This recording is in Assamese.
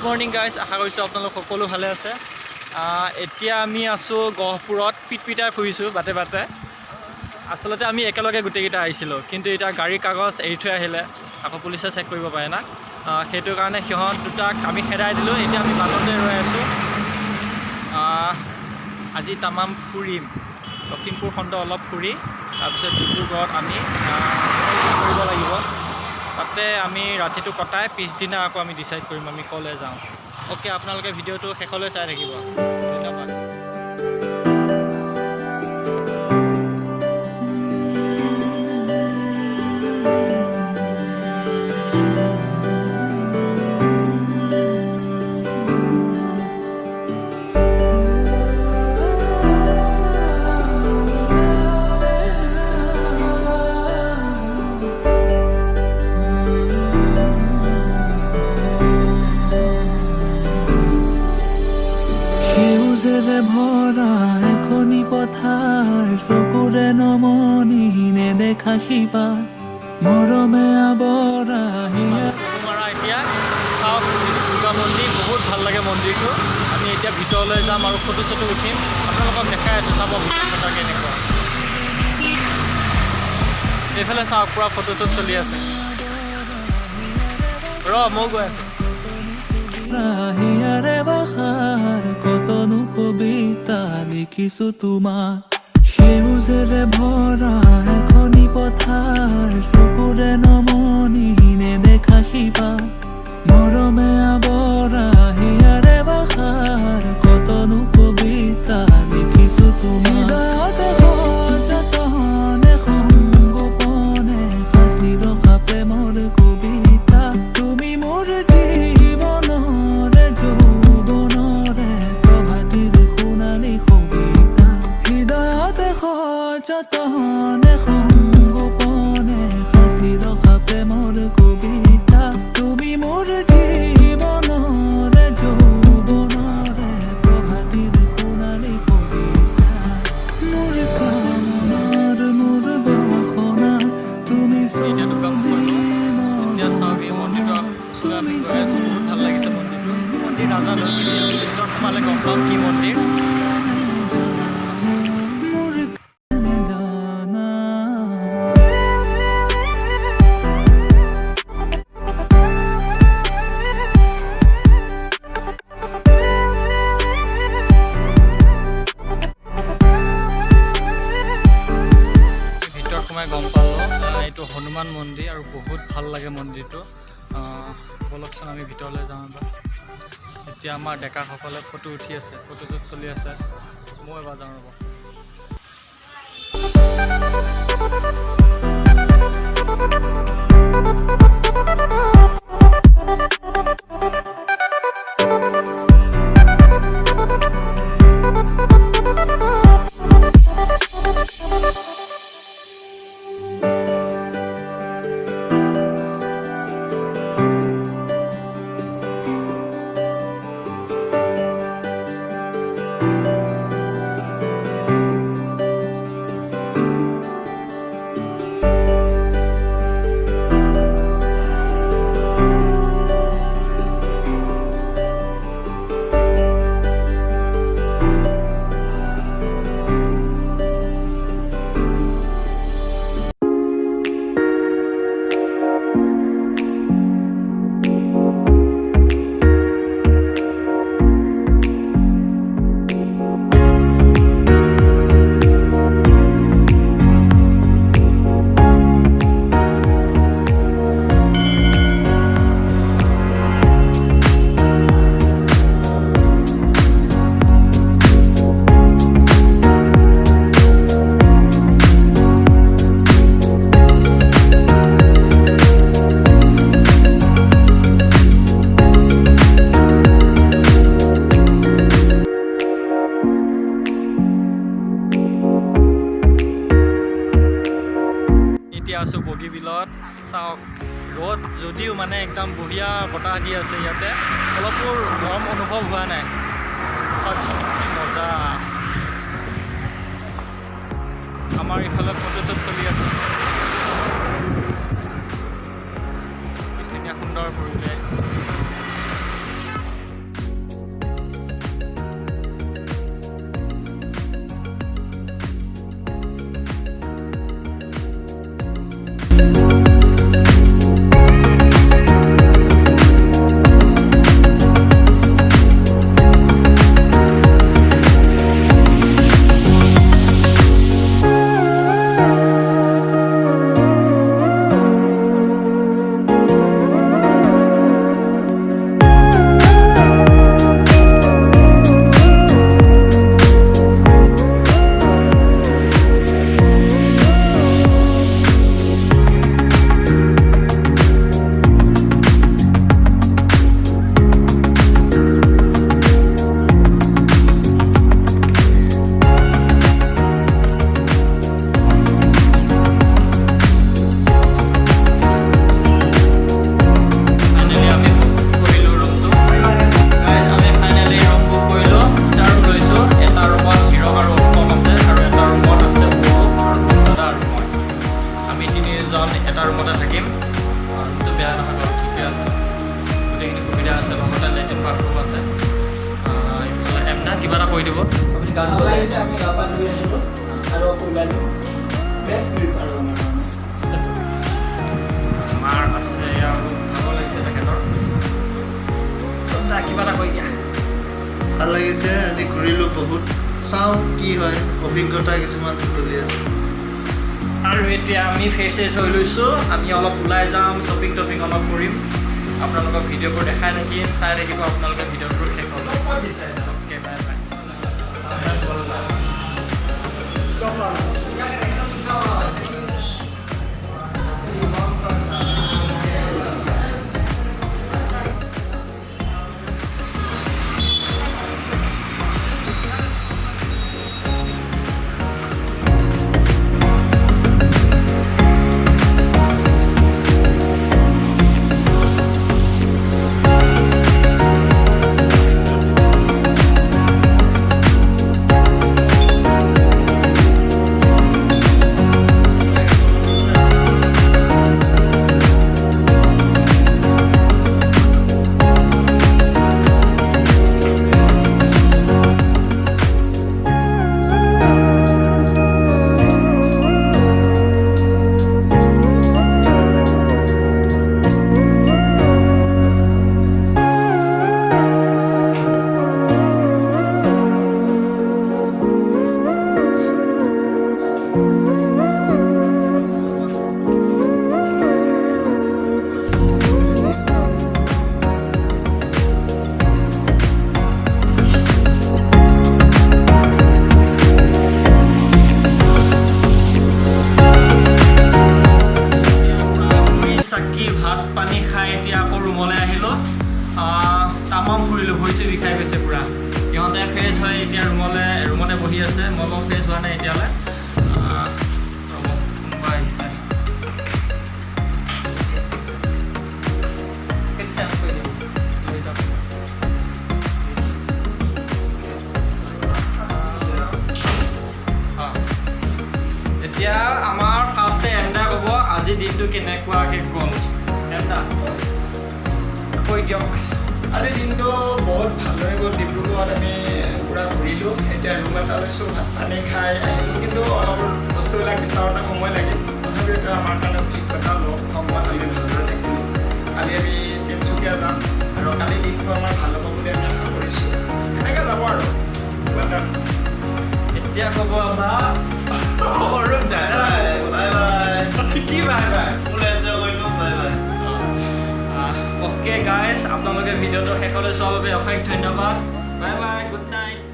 মৰ্নিং গাইজ, আশা কৰিছোঁ আপোনালোক সকলো ভালে আছে। এতিয়া আমি আছোঁ গহপুৰত, পিটপিটাই ফুৰিছোঁ বাটে বাটে। আচলতে আমি একেলগে গোটেইকেইটা আহিছিলোঁ, কিন্তু এতিয়া গাড়ীৰ কাগজ এৰি থৈ আহিলে, আকৌ পুলিচে চেক কৰিব পাৰে না। সেইটো কাৰণে সিহঁত দুটাক আমি খেদাই দিলোঁ। এতিয়া আমি বাটতে ৰৈ আছোঁ। আজি তামাম ফুৰিম, লখিমপুৰ খণ্ড অলপ ফুৰি তাৰপিছত ডিব্ৰুগড়ত আমি কৰিব লাগিব। তাতে আমি ৰাতিটো কটাই পিছদিনা আকৌ আমি ডিচাইড কৰিম আমি ক'লৈ যাওঁ। অ'কে, আপোনালোকে ভিডিঅ'টো শেষলৈ চাই থাকিব। ধন্যবাদ। ভৰা এখনি পথাৰ চকুৰে নমনি নেদেখা শিপা মৰমে আৱৰা। এতিয়া চাওক দুৰ্গা মন্দিৰ, বহুত ভাল লাগে মন্দিৰটো। আমি এতিয়া ভিতৰলৈ যাম আৰু ফটো চটো উঠিম, আপোনালোকক দেখাই আছোঁ। চাব ভিতৰটা কেনেকুৱা। এইফালে চাওক, পূৰা ফটো শ্বুট চলি আছে। মই গৈ আছোঁ। হিয়াৰে বাসাৰ কতনো কবিতা লিখিছো তোমাৰ, সেউজেৰে ভৰা এখনি পথাৰ চকুৰে নমনি নেদেখা শিপা মৰমে আৱৰা। হিয়াৰে বাসাৰ কতনো কবিতা লিখিছো তোমাৰ, যতনে সংগোপনে সাঁচি ৰখা প্ৰেমৰ কবিতা। তুমি মোৰ যতনে সংগোপনে সাঁচি ৰখা প্ৰেমৰ কবিতা। তুমি মোৰ জীৱনৰে যৌৱনৰে প্ৰভাতিৰ সোণালী কবিতা। মোৰ কামনাৰ মোৰ বাসনা তুমি ভাল লাগিছে মন্দিৰটো। মন্দিৰ নাজানো, ভিতৰত সোমালে গম পাম কি মন্দিৰ। গম পালোঁ এইটো হনুমান মন্দিৰ আৰু বহুত ভাল লাগে মন্দিৰটো। বলকচোন আমি ভিতৰলৈ যাওঁ এবাৰ। এতিয়া আমাৰ ডেকাসকলে ফটো উঠি আছে, ফটোশ্বুট চলি আছে। মই এবাৰ যাওঁ ৰ'ব। আছোঁ বগীবিলত। চাওক, ৰ'দ যদিও মানে একদম বঢ়িয়া বতাহ দি আছে, ইয়াতে অলপো গৰম অনুভৱ হোৱা নাই। চাওকচোন কি মজা। আমাৰ ইফালে ফটোশ্বুট চলি আছে। কি ধুনীয়া সুন্দৰ পৰিৱেশ। কিবা এটা কৈ দিব আপুনি গান ভাল লাগিছে আমি গা পা ধুই আহিলোঁ আৰু আকৌ ওলাই যাম বেষ্ট ট্ৰিপ আৰু আমাৰ আছে আৰু ভাগৰ লাগিছে তেখেতৰ কিবা এটা কৈ দিয়া ভাল লাগিছে আজি ঘূৰিলোঁ বহুত চাওঁ কি হয় অভিজ্ঞতা কিছুমান তুলি আছে আৰু এতিয়া আমি ফ্ৰেছ হৈ লৈছোঁ আমি অলপ ওলাই যাম শ্বপিং টপিং অলপ কৰিম আপোনালোকক ভিডিঅ'বোৰ দেখাই থাকিম চাই থাকিব আপোনালোকে ভিডিঅ'বোৰ শেষ হ'ল অ'কে বাই বাই ভাত পানী খাই এতিয়া আকৌ ৰুমলৈ আহিলোঁ তামাম ফুৰিলোঁ ভৰি চৰি বিষাই গৈছে পূৰা সিহঁতে ফ্ৰেছ হৈ এতিয়া ৰুমতে বহি আছে মই বাৰু ফ্ৰেছ হোৱা নাই এতিয়ালৈ কোনোবা আহিছে এতিয়া আমাৰ ফাৰ্ষ্টে এমদা ক'ব আজি দিনটো কেনেকুৱাকৈ গ'ল এমদা কৈ দিয়ক আজিৰ দিনটো বহুত ভালদৰে গ'ল ডিব্ৰুগড়ত আমি পূৰা ঘূৰিলোঁ এতিয়া ৰুম এটা লৈছোঁ ভাত পানী খাই আহিলোঁ কিন্তু অলপ বস্তুবিলাক বিচাৰোঁতে সময় লাগিল তথাপিও এইটো আমাৰ কাৰণে অভিজ্ঞতা লগ সময়ত আমি ভালদৰে থাকিলোঁ কালি আমি তিনিচুকীয়া যাম আৰু কালি দিনটো আমাৰ ভাল হ'ব বুলি আমি আশা কৰিছোঁ এনেকৈ যাব আৰু এতিয়া ক'ব আমাৰ কি বাই বাই অ'কে গাইজ আপোনালোকে ভিডিঅ'টো শেষলৈ চোৱাৰ বাবে অশেষ ধন্যবাদ বাই বাই গুড নাইট